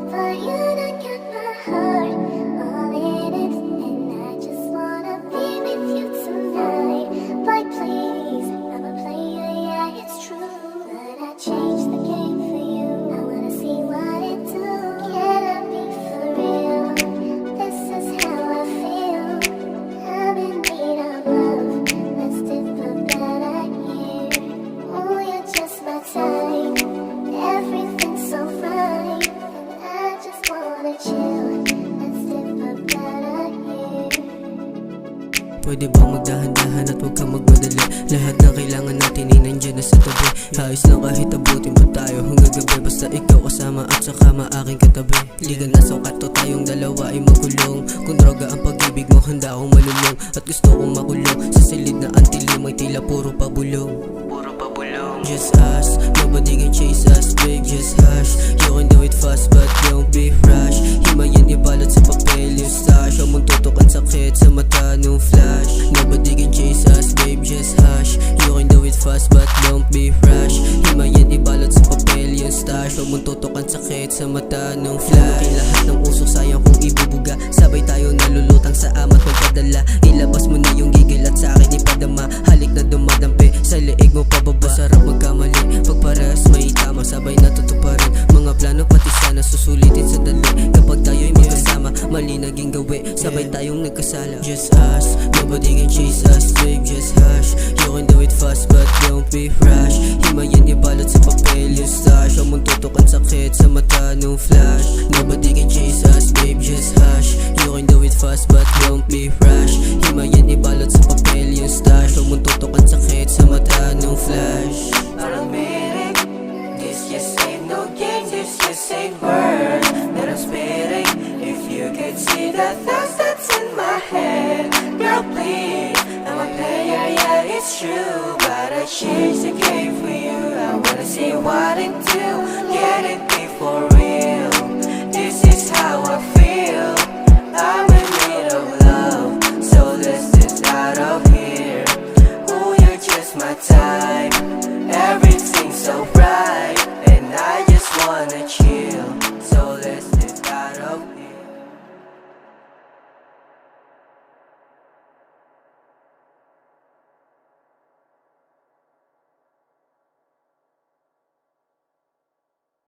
For you to get my heart all in it, and I just wanna be with you tonight. But please, I'm a player, yeah, it's true, but I changed the game for you. I wanna see what it do. Can I be for real? This is how I feel. I'm in need of love. Let's dip a better year. Oh, you're just my type. Everything's so right, and I just wanna chill. Let's dip a better year. Pwede bang magdahan-dahan at huwag kang magmadali? Lahat ng kailangan natin ay nandyan na sa tabi. Ayos lang kahit abutin pa tayo hanggang gabi. Basta ikaw kasama at saka maaking katabi. Ligang na sukat to tayong dalawa ay magkulong. Kung droga ang pag-ibig mo, handa akong malulong. At gusto kong makulong sa silid na antilim ay tila puro pabulong. Just us, nobody can chase us, babe, just hush. You can do it fast but don't be rush. Himayin ibalot sa papel yung stash. Huwag mong tutukan sakit sa mata nung flash. Nobody can chase us, babe, just hush. You can do it fast but don't be rush. Himayin ibalot sa papel yung stash. Huwag mong tutukan sakit sa mata nung flash. Lahat ng usok sayang kung ibubuga. Sabay tayo nalulutang sa ama't magpadala. Ilabas mo na yung gigil at sa akin ipadama. Halik na dumadampi sa leeg mo pababa. Sarap magkamali, pag parehas may tama. Sabay natutuparan mga plano pati sana susulitin sa dali. Kapag tayo'y magkasama, mali naging gawi. Sabay tayong nagkasala. Just us, nobody can chase us, babe, just hush. You can do it fast but don't be rush. Himayin ibalot sa papel yung stash. Huwag mong tutukan sakit sa mata nung flash. Nobody can chase us, babe, just hush. You can do it fast but don't be rush. Himayin ibalot sa papel yung stash. Huwag mong tutukan sakit sa mata nung flash. Parang meaning, this just ain't no game, this just ain't word that I'm spitting. If you could see the thoughts that's in my head, girl please, I'm a player, yeah it's true, but I changed the game for you. I wanna see what it do, get it